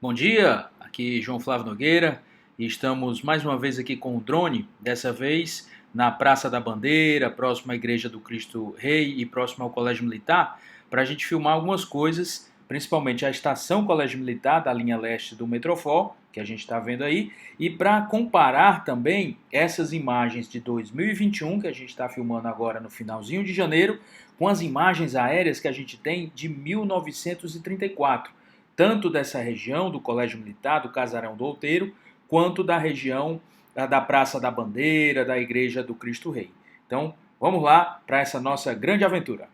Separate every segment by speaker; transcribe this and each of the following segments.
Speaker 1: Bom dia, aqui João Flávio Nogueira e estamos mais uma vez aqui com o drone, dessa vez na Praça da Bandeira, próximo à Igreja do Cristo Rei e próximo ao Colégio Militar, para a gente filmar algumas coisas, principalmente a estação Colégio Militar da linha leste do Metrofó, que a gente está vendo aí, e para comparar também essas imagens de 2021, que a gente está filmando agora no finalzinho de janeiro, com as imagens aéreas que a gente tem de 1934, tanto dessa região do Colégio Militar, do Casarão do Outeiro, quanto da região da Praça da Bandeira, da Igreja do Cristo Rei. Então, vamos lá para essa nossa grande aventura.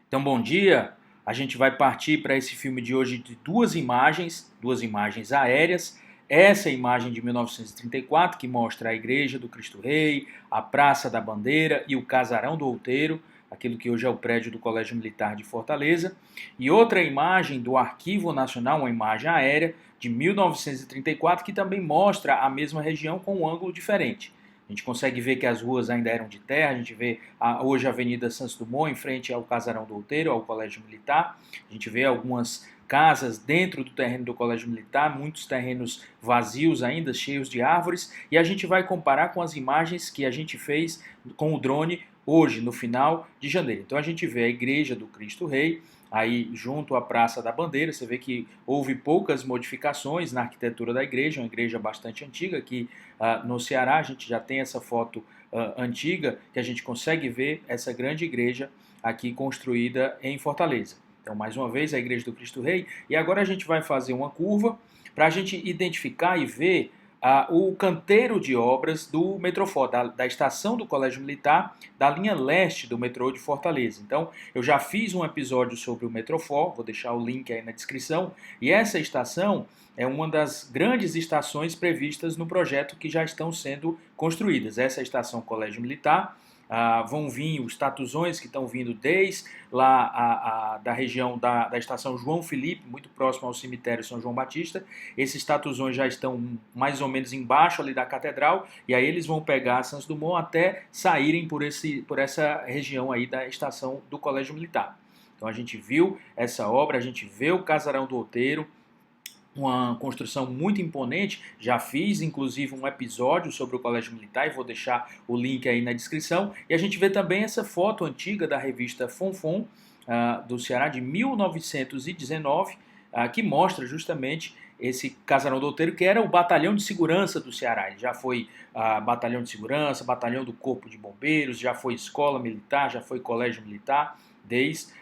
Speaker 1: Então, bom dia. A gente vai partir para esse filme de hoje de duas imagens aéreas. Essa imagem de 1934, que mostra a Igreja do Cristo Rei, a Praça da Bandeira e o Casarão do Outeiro, aquilo que hoje é o prédio do Colégio Militar de Fortaleza. E outra imagem do Arquivo Nacional, uma imagem aérea de 1934, que também mostra a mesma região com um ângulo diferente. A gente consegue ver que as ruas ainda eram de terra, a gente vê hoje a Avenida Santos Dumont em frente ao Casarão do Outeiro, ao Colégio Militar. A gente vê algumas casas dentro do terreno do Colégio Militar, muitos terrenos vazios ainda, cheios de árvores, e a gente vai comparar com as imagens que a gente fez com o drone hoje, no final de janeiro. Então a gente vê a Igreja do Cristo Rei, aí junto à Praça da Bandeira. Você vê que houve poucas modificações na arquitetura da igreja, uma igreja bastante antiga aqui no Ceará. A gente já tem essa foto antiga, que a gente consegue ver essa grande igreja aqui construída em Fortaleza. Então, mais uma vez, a Igreja do Cristo Rei. E agora a gente vai fazer uma curva para a gente identificar e ver o canteiro de obras do Metrofó, da estação do Colégio Militar, da linha leste do metrô de Fortaleza. Então, eu já fiz um episódio sobre o Metrofó, vou deixar o link aí na descrição, e essa estação é uma das grandes estações previstas no projeto que já estão sendo construídas. Essa é a estação Colégio Militar. Vão vir os tatuzões que estão vindo desde lá da região da estação João Felipe, muito próximo ao cemitério São João Batista. Esses tatuzões já estão mais ou menos embaixo ali da catedral, e aí eles vão pegar Santos Dumont até saírem por essa região aí da estação do Colégio Militar. Então a gente viu essa obra, a gente vê o Casarão do Outeiro, uma construção muito imponente. Já fiz inclusive um episódio sobre o Colégio Militar e vou deixar o link aí na descrição. E a gente vê também essa foto antiga da revista Fonfon, do Ceará, de 1919, que mostra justamente esse Casarão do Outeiro, que era o batalhão de segurança do Ceará. Ele já foi batalhão de segurança, batalhão do Corpo de Bombeiros, já foi escola militar, já foi colégio militar, desde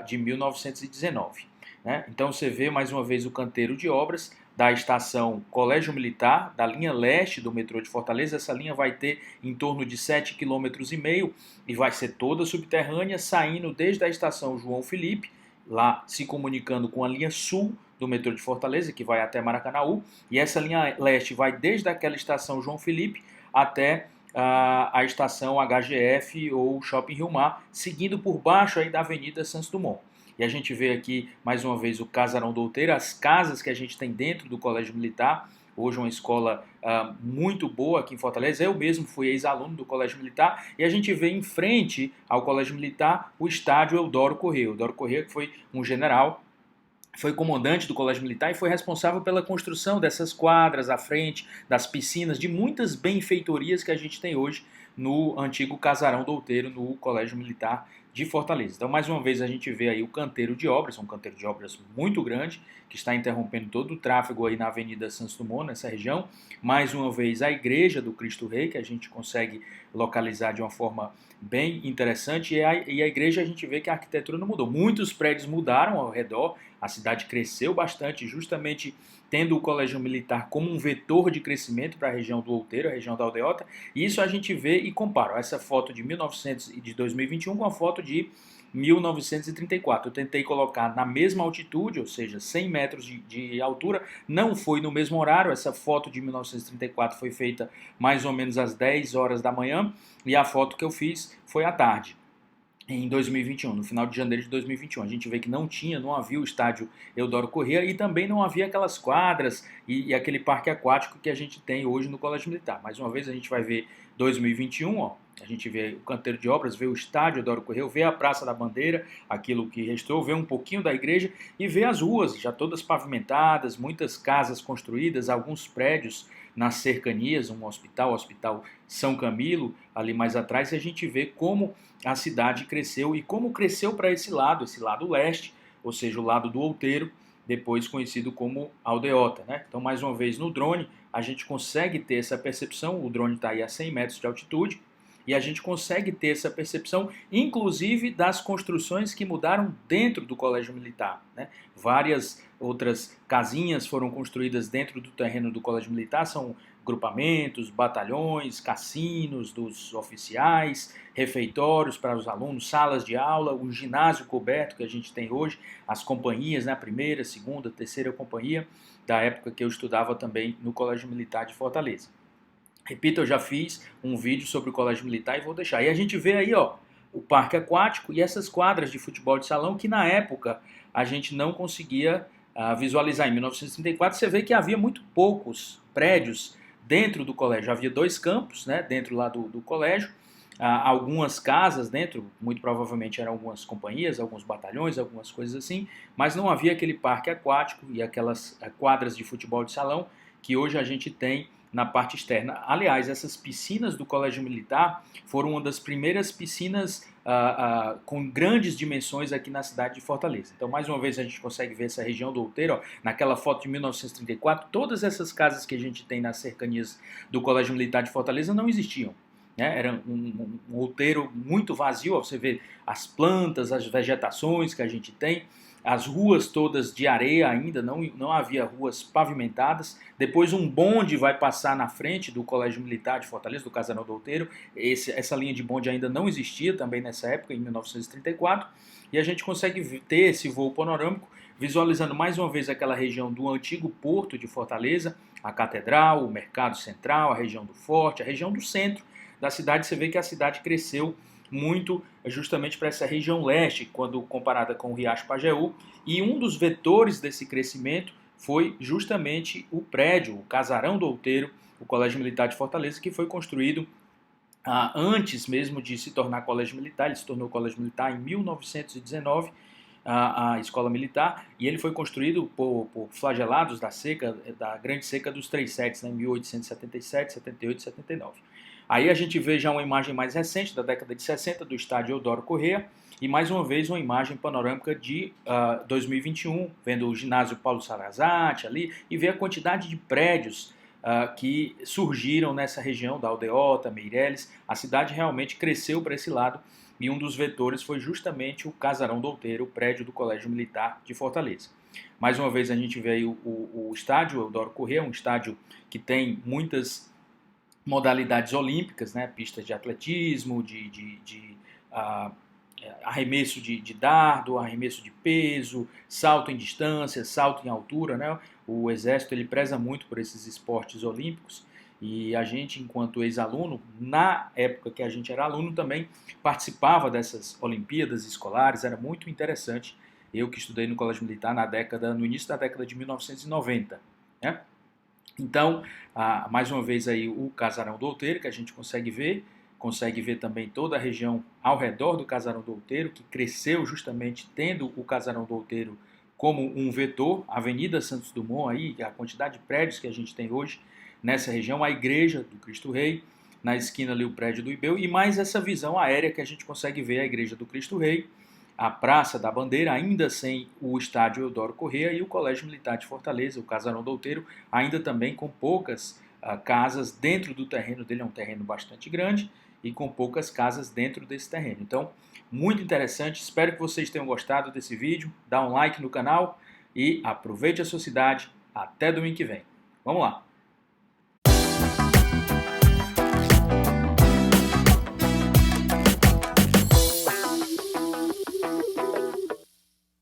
Speaker 1: de 1919. Né? Então você vê mais uma vez o canteiro de obras da estação Colégio Militar, da linha leste do metrô de Fortaleza. Essa linha vai ter em torno de 7,5 km e vai ser toda subterrânea, saindo desde a estação João Felipe, lá se comunicando com a linha sul do metrô de Fortaleza, que vai até Maracanaú, e essa linha leste vai desde aquela estação João Felipe até a estação HGF ou Shopping Rio Mar, seguindo por baixo aí da Avenida Santos Dumont. E a gente vê aqui, mais uma vez, o Casarão do Outeiro, as casas que a gente tem dentro do Colégio Militar. Hoje uma escola muito boa aqui em Fortaleza. Eu mesmo fui ex-aluno do Colégio Militar. E a gente vê em frente ao Colégio Militar o estádio Eudoro Corrêa. Eudoro Corrêa, que foi um general, foi comandante do Colégio Militar e foi responsável pela construção dessas quadras à frente, das piscinas, de muitas benfeitorias que a gente tem hoje no antigo Casarão do Outeiro, no Colégio Militar de Fortaleza. Então, mais uma vez, a gente vê aí o canteiro de obras, um canteiro de obras muito grande, que está interrompendo todo o tráfego aí na Avenida Santos Dumont, nessa região. Mais uma vez, a Igreja do Cristo Rei, que a gente consegue localizar de uma forma bem interessante, e a igreja a gente vê que a arquitetura não mudou. Muitos prédios mudaram ao redor, a cidade cresceu bastante, justamente tendo o Colégio Militar como um vetor de crescimento para a região do Outeiro, a região da Aldeota, e isso a gente vê e compara essa foto de 2021 com a foto de 1934. Eu tentei colocar na mesma altitude, ou seja, 100 metros de altura, não foi no mesmo horário. Essa foto de 1934 foi feita mais ou menos às 10 horas da manhã, e a foto que eu fiz foi à tarde, em 2021, no final de janeiro de 2021. A gente vê que não havia o estádio Eudoro Corrêa e também não havia aquelas quadras e aquele parque aquático que a gente tem hoje no Colégio Militar. Mais uma vez a gente vai ver 2021, ó, A gente vê o canteiro de obras, vê o estádio Eudoro Corrêa, vê a Praça da Bandeira, aquilo que restou, vê um pouquinho da igreja e vê as ruas já todas pavimentadas, muitas casas construídas, alguns prédios nas cercanias, um hospital, o Hospital São Camilo, ali mais atrás, e a gente vê como a cidade cresceu e como cresceu para esse lado leste, ou seja, o lado do Outeiro, depois conhecido como Aldeota, né? Então, mais uma vez, no drone, a gente consegue ter essa percepção, o drone está aí a 100 metros de altitude, e a gente consegue ter essa percepção, inclusive das construções que mudaram dentro do Colégio Militar, né? Várias outras casinhas foram construídas dentro do terreno do Colégio Militar, são grupamentos, batalhões, cassinos dos oficiais, refeitórios para os alunos, salas de aula, o ginásio coberto que a gente tem hoje, as companhias, né, a primeira, segunda, terceira companhia, da época que eu estudava também no Colégio Militar de Fortaleza. Repito, eu já fiz um vídeo sobre o Colégio Militar e vou deixar. E a gente vê aí, ó, o parque aquático e essas quadras de futebol de salão que na época a gente não conseguia visualizar. Em 1934 você vê que havia muito poucos prédios dentro do colégio. Havia 2 campos, né, dentro lá do colégio, algumas casas dentro, muito provavelmente eram algumas companhias, alguns batalhões, algumas coisas assim, mas não havia aquele parque aquático e aquelas quadras de futebol de salão que hoje a gente tem na parte externa. Aliás, essas piscinas do Colégio Militar foram uma das primeiras piscinas com grandes dimensões aqui na cidade de Fortaleza. Então, mais uma vez, a gente consegue ver essa região do Outeiro, ó, naquela foto de 1934, todas essas casas que a gente tem nas cercanias do Colégio Militar de Fortaleza não existiam. Né? Era um outeiro muito vazio, ó, você vê as plantas, as vegetações que a gente tem, as ruas todas de areia ainda, não havia ruas pavimentadas. Depois um bonde vai passar na frente do Colégio Militar de Fortaleza, do Casarão do Outeiro. Essa linha de bonde ainda não existia também nessa época, em 1934. E a gente consegue ter esse voo panorâmico, visualizando mais uma vez aquela região do antigo porto de Fortaleza, a Catedral, o Mercado Central, a região do Forte, a região do centro da cidade. Você vê que a cidade cresceu muito justamente para essa região leste, quando comparada com o Riacho Pajeú, e um dos vetores desse crescimento foi justamente o prédio, o Casarão do Outeiro, o Colégio Militar de Fortaleza, que foi construído antes mesmo de se tornar Colégio Militar. Ele se tornou Colégio Militar em 1919, a escola militar, e ele foi construído por flagelados da seca, da grande seca dos 3 setes, né, em 1877, 78 e 79. Aí a gente vê já uma imagem mais recente, da década de 60, do estádio Eudoro Corrêa, e mais uma vez uma imagem panorâmica de 2021, vendo o ginásio Paulo Sarazate ali, e ver a quantidade de prédios que surgiram nessa região da Aldeota, Meireles. A cidade realmente cresceu para esse lado, e um dos vetores foi justamente o Casarão do Outeiro, o prédio do Colégio Militar de Fortaleza. Mais uma vez a gente vê aí o estádio Eudoro Corrêa, um estádio que tem muitas modalidades olímpicas, né? Pistas de atletismo, de arremesso de dardo, arremesso de peso, salto em distância, salto em altura, né? O Exército ele preza muito por esses esportes olímpicos, e a gente, enquanto ex-aluno, na época que a gente era aluno também participava dessas Olimpíadas escolares. Era muito interessante. Eu que estudei no Colégio Militar no início da década de 1990, né? Então, mais uma vez aí o Casarão do Outeiro, que a gente consegue ver também toda a região ao redor do Casarão do Outeiro, que cresceu justamente tendo o Casarão do Outeiro como um vetor, a Avenida Santos Dumont, aí, a quantidade de prédios que a gente tem hoje nessa região, a Igreja do Cristo Rei, na esquina ali o prédio do Ibeu, e mais essa visão aérea que a gente consegue ver a Igreja do Cristo Rei, a Praça da Bandeira, ainda sem o estádio Eudoro Corrêa, e o Colégio Militar de Fortaleza, o Casarão do Outeiro, ainda também com poucas casas dentro do terreno dele. É um terreno bastante grande e com poucas casas dentro desse terreno. Então, muito interessante. Espero que vocês tenham gostado desse vídeo. Dá um like no canal e aproveite a sua cidade. Até domingo que vem. Vamos lá!